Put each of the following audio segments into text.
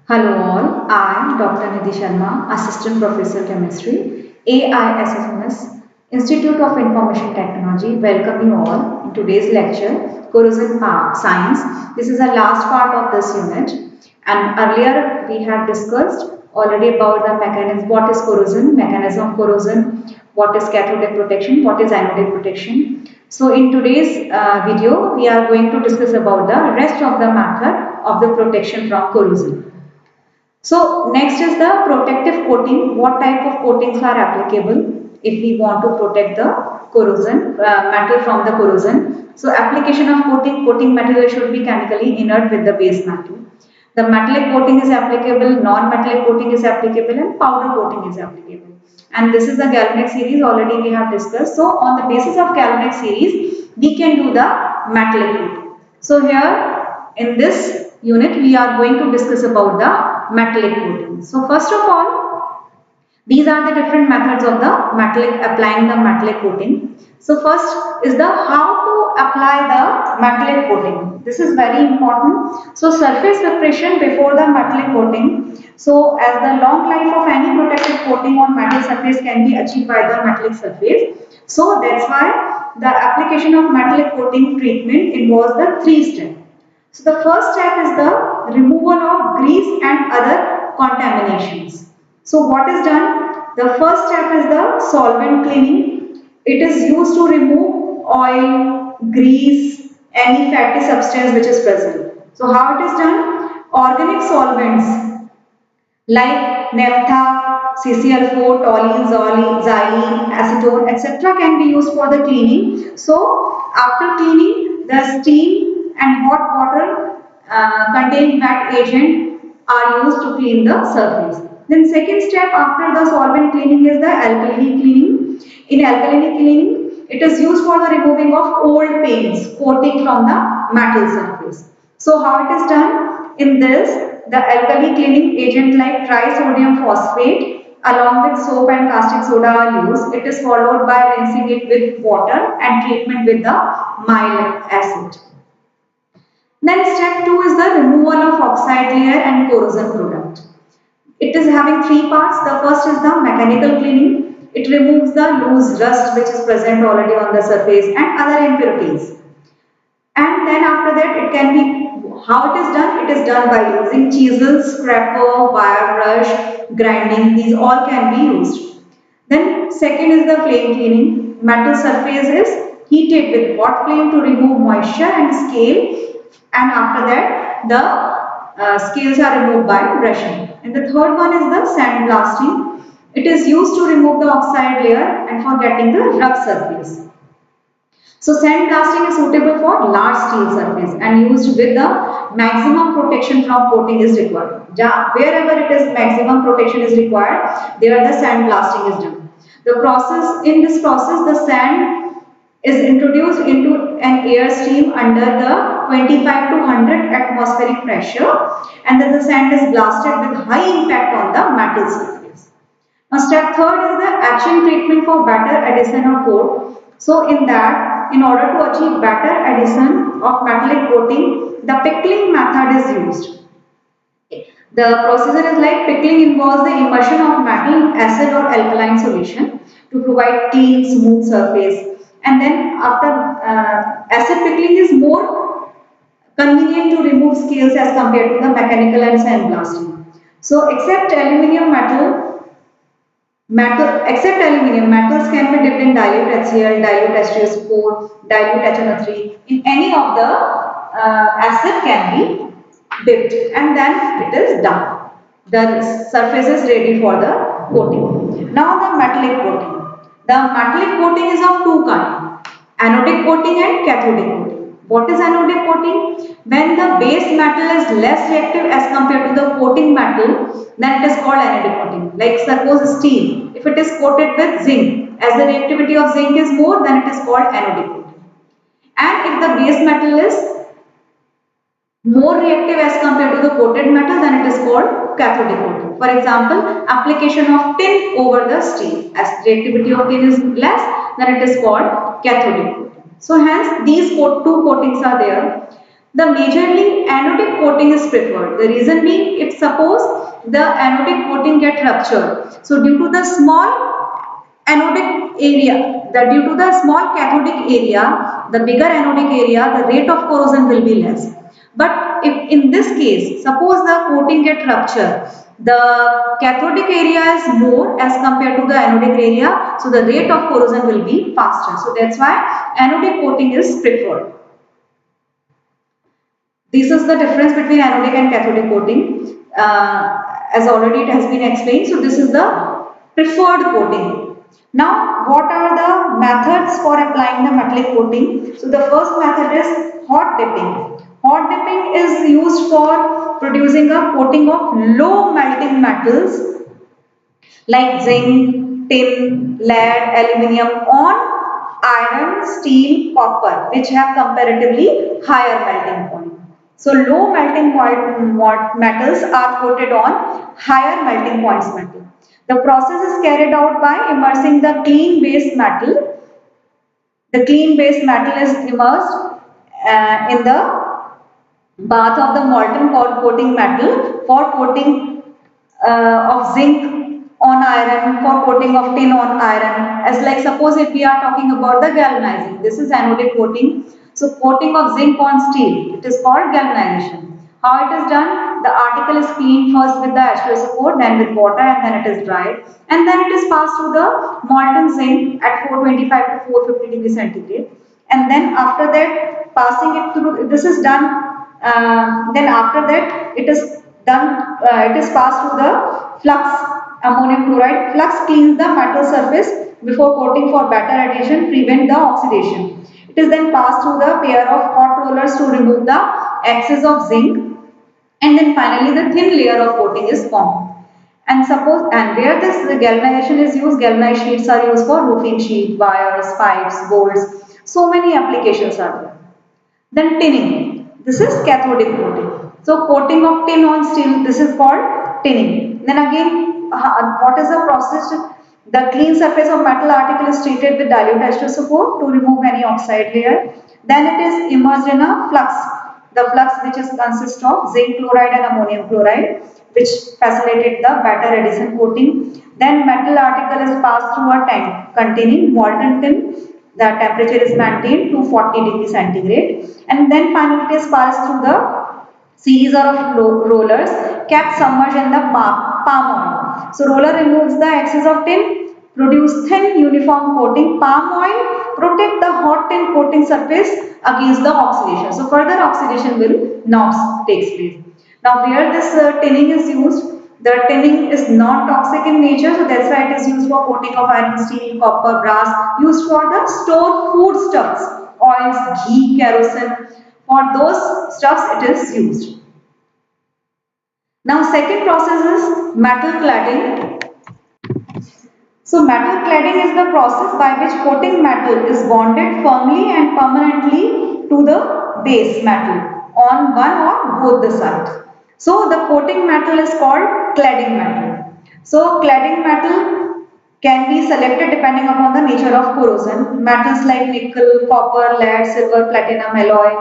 Hello all, I am Dr. Nidhi Sharma, Assistant Professor Chemistry, AISSMS, Institute of Information Technology. Welcome you all in today's lecture, Corrosion Science. This is the last part of this unit, and earlier we have discussed already about the mechanism, what is corrosion, mechanism of corrosion, what is cathodic protection, what is anodic protection. So in today's video, we are going to discuss about the rest of the method of the protection from corrosion. So next is the protective coating. What type of coatings are applicable if we want to protect the corrosion metal from the corrosion? So application of coating material should be chemically inert with the base metal. The metallic coating is applicable, non-metallic coating is applicable, and powder coating is applicable. And this is the galvanic series already we have discussed. So on the basis of galvanic series, we can do the metallic coating. So here in this unit, we are going to discuss about the metallic coating. So first of all, these are the different methods of the applying the metallic coating. So first is the how to apply the metallic coating. This is very important. So surface preparation before the metallic coating. So as the long life of any protective coating on metal surface can be achieved by the metallic surface. So that's why the application of metallic coating treatment involves the three steps. So the first step is the removal of grease and other contaminations. So what is done? The first step is the solvent cleaning. It is used to remove oil, grease, any fatty substance which is present. So how it is done? Organic solvents like naphtha, CCl4, toluene, xylene, acetone, etc. can be used for the cleaning. So after cleaning, the steam and hot water contain wet agent are used to clean the surface. Then second step after the solvent cleaning is the alkaline cleaning. In alkaline cleaning, it is used for the removing of old paints coating from the metal surface. So how it is done? In this, the alkali cleaning agent like trisodium phosphate along with soap and caustic soda are used. It is followed by rinsing it with water and treatment with the mild acid. Then step 2 is the removal of oxide layer and corrosion product. It is having three parts. The first is the mechanical cleaning. It removes the loose rust which is present already on the surface and other impurities. And then after that it can be, how it is done? It is done by using chisel, scraper, wire brush, grinding. These all can be used. Then second is the flame cleaning. Metal surface is heated with hot flame to remove moisture and scale, and after that the scales are removed by brushing. And the third one is the sandblasting. It is used to remove the oxide layer and for getting the rough surface. So sandblasting is suitable for large steel surface and used with the maximum protection from coating is required. Wherever it is maximum protection is required, there the sandblasting is done. In this process, the sand is introduced into an air stream under the 25 to 100 atmospheric pressure, and then the sand is blasted with high impact on the metal surface. Now step third is the etching treatment for better adhesion of coat. So in that, in order to achieve better adhesion of metallic coating, the pickling method is used. The procedure is like pickling involves the immersion of metal, acid or alkaline solution to provide clean, smooth surface. And then after acid pickling is more convenient to remove scales as compared to the mechanical and sandblasting. So except aluminium, metals can be dipped in dilute HCl, dilute H.2SO4, dilute HNO3. In any of the acid can be dipped, and then it is done. The surface is ready for the coating. Now the metallic coating. The metallic coating is of two kinds, anodic coating and cathodic coating. What is anodic coating? When the base metal is less reactive as compared to the coating metal, then it is called anodic coating. Like suppose steel, if it is coated with zinc, as the reactivity of zinc is more, then it is called anodic coating. And if the base metal is more reactive as compared to the coated metal, then it is called cathodic coating. For example, application of tin over the steel. As reactivity of tin is less, then it is called cathodic coating. So hence these two coatings are there. The majorly anodic coating is preferred. The reason being, if suppose the anodic coating get ruptured, so due to the small anodic area, due to the small cathodic area, the bigger anodic area, the rate of corrosion will be less. But if in this case, suppose the coating get ruptured, the cathodic area is more as compared to the anodic area, so the rate of corrosion will be faster. So that's why anodic coating is preferred. This is the difference between anodic and cathodic coating. As already it has been explained, so this is the preferred coating. Now, what are the methods for applying the metallic coating? So the first method is hot dipping. Hot dipping is used for producing a coating of low melting metals like zinc, tin, lead, aluminium on iron, steel, copper, which have comparatively higher melting point. So low melting point metals are coated on higher melting points metal. The process is carried out by immersing the clean base metal. The clean base metal is immersed in the bath of the molten coating metal for coating of zinc on iron, for coating of tin on iron. As like suppose if we are talking about the galvanizing, this is anodic coating. So coating of zinc on steel, it is called galvanization. How it is done? The article is cleaned first with the H.SO coat, then with water, and then it is dried, and then it is passed through the molten zinc at 425 to 450 degrees centigrade, and then after that passing it through. This is done. Then after that it is done. It is passed through the flux. Ammonium chloride flux cleans the metal surface before coating for better adhesion, prevent the oxidation. It is then passed through the pair of hot rollers to remove the excess of zinc, and then finally the thin layer of coating is formed. And suppose, and where this galvanization is used, galvanized sheets are used for roofing sheet, wires, pipes, bolts. So many applications are there. Then tinning. This is cathodic coating. So coating of tin on steel, this is called tinning. Then again, what is the process? The clean surface of metal article is treated with dilute H.SO to remove any oxide layer. Then it is immersed in a flux. The flux which is consists of zinc chloride and ammonium chloride, which facilitated the better adhesion coating. Then metal article is passed through a tank containing molten tin. The temperature is maintained to 40 degrees centigrade, and then finally it is passed through the series of rollers kept submerged in the palm oil. So roller removes the excess of tin, produce thin uniform coating. Palm oil protect the hot tin coating surface against the oxidation. So further oxidation will not take place. Now where this tinning is used, the tinning is non-toxic in nature, so that's why it is used for coating of iron, steel, copper, brass, used for the stored food stuffs, oils, ghee, kerosene. For those stuffs it is used. Now second process is metal cladding. So metal cladding is the process by which coating metal is bonded firmly and permanently to the base metal on one or both the sides. So the coating metal is called cladding metal. So cladding metal can be selected depending upon the nature of corrosion. Metals like nickel, copper, lead, silver, platinum, alloy,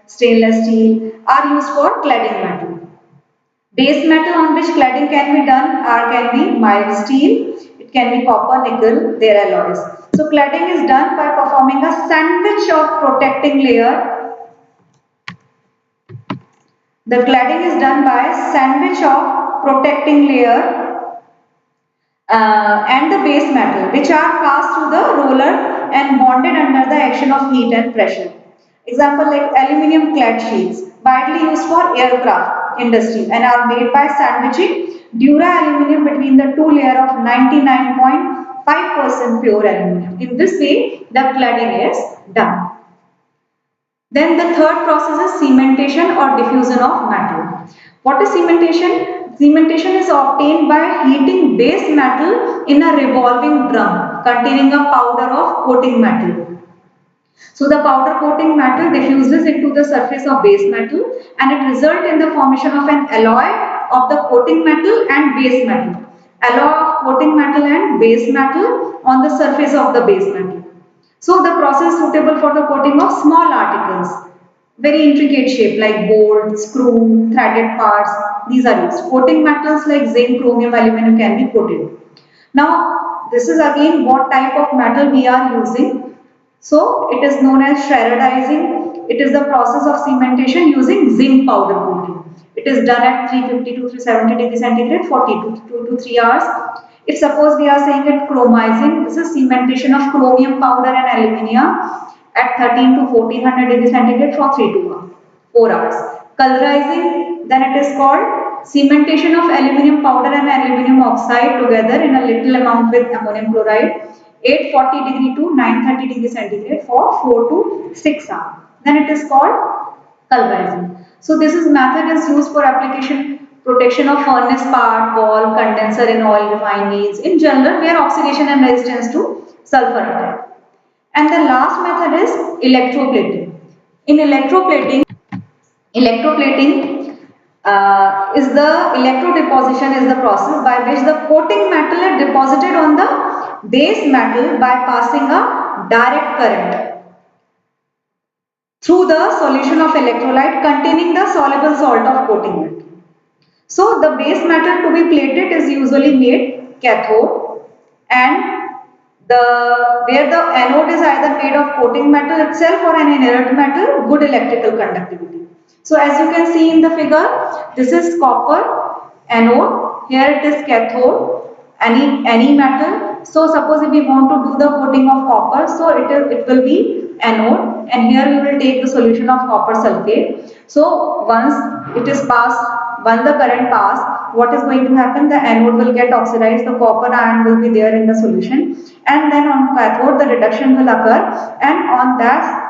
stainless steel are used for cladding metal. Base metal on which cladding can be done can be mild steel, it can be copper, nickel, their alloys. So cladding is done by performing a sandwich of protecting layer. The cladding is done by sandwich of protecting layer and the base metal, which are passed through the roller and bonded under the action of heat and pressure. Example like aluminium clad sheets, widely used for aircraft industry and are made by sandwiching dura aluminum between the two layers of 99.5% pure aluminum. In this way, the cladding is done. Then the third process is cementation or diffusion of metal. What is cementation? Cementation is obtained by heating base metal in a revolving drum containing a powder of coating metal. So the powder coating metal diffuses into the surface of base metal and it results in the formation of an alloy of the coating metal and base metal. Alloy of coating metal and base metal on the surface of the base metal. So the process is suitable for the coating of small articles very intricate shape like bolt, screw, threaded parts. These are used. Coating metals like zinc, chromium, aluminum can be coated. Now, this is again what type of metal we are using. So, it is known as shreddizing. It is the process of cementation using zinc powder coating. It is done at 350 to 370 degrees centigrade for 2 to 3 hours. If suppose we are saying it chromizing, this is cementation of chromium powder and aluminium at 13 to 1400 degrees centigrade for 3 to 4 hours. Colorizing, then it is called cementation of aluminium powder and aluminium oxide together in a little amount with ammonium chloride, 840 degree to 930 degree centigrade for 4 to 6 hours. Then it is called galvanizing. So this is method is used for application protection of furnace part, wall, condenser in oil refineries. In general, where oxidation and resistance to sulfur attack. And the last method is electroplating. In electroplating is the electrodeposition is the process by which the coating metal is deposited on the base metal by passing a direct current through the solution of electrolyte containing the soluble salt of coating metal. So the base metal to be plated is usually made cathode, and where the anode is either made of coating metal itself or an inert metal, good electrical conductivity. So as you can see in the figure, this is copper anode, here it is cathode, any metal. So suppose if we want to do the coating of copper, so it will be anode, and here we will take the solution of copper sulfate. So once it is passed, when the current pass, what is going to happen? The anode will get oxidized, the copper ion will be there in the solution, and then on cathode the reduction will occur, and on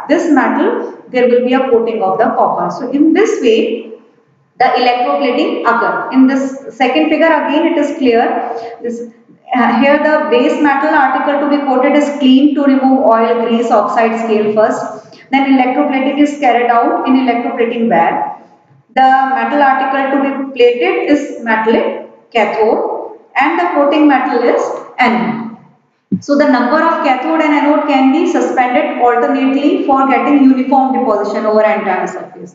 this metal there will be a coating of the copper. So in this way the electroplating occur. In this second figure again it is clear. Here the base metal article to be coated is cleaned to remove oil, grease, oxide, scale first. Then electroplating is carried out in electroplating bag. The metal article to be plated is metallic cathode, and the coating metal is anode. So the number of cathode and anode can be suspended alternately for getting uniform deposition over entire surface.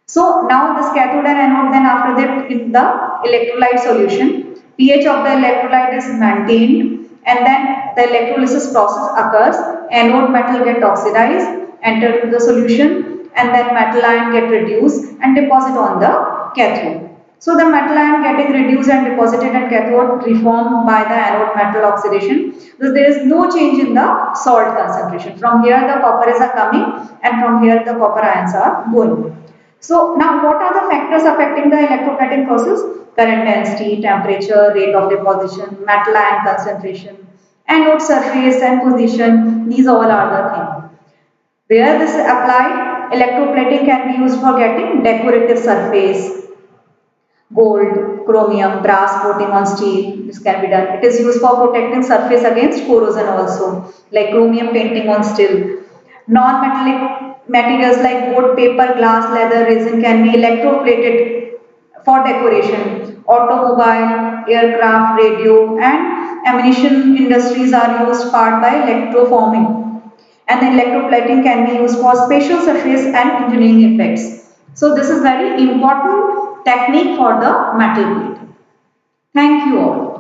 So now this cathode and anode, then after that in the electrolyte solution, pH of the electrolyte is maintained, and then the electrolysis process occurs. Anode metal get oxidized, enter into the solution, and then metal ion get reduced and deposit on the cathode. So the metal ion getting reduced and deposited at cathode reformed by the anode metal oxidation. So there is no change in the salt concentration. From here the copper is coming, and from here the copper ions are going. So now what are the factors affecting the electroplating process? Current density, temperature, rate of deposition, metal ion concentration, anode surface and position. These all are the things. Where this is applied, electroplating can be used for getting decorative surface, gold, chromium, brass coating on steel. This can be done. It is used for protecting surface against corrosion also, like chromium painting on steel. Non-metallic materials like wood, paper, glass, leather, resin can be electroplated for decoration. Automobile, aircraft, radio and ammunition industries are used part by electroforming. And the electroplating can be used for spatial surface and engineering effects. So this is very important technique for the metal plating. Thank you all.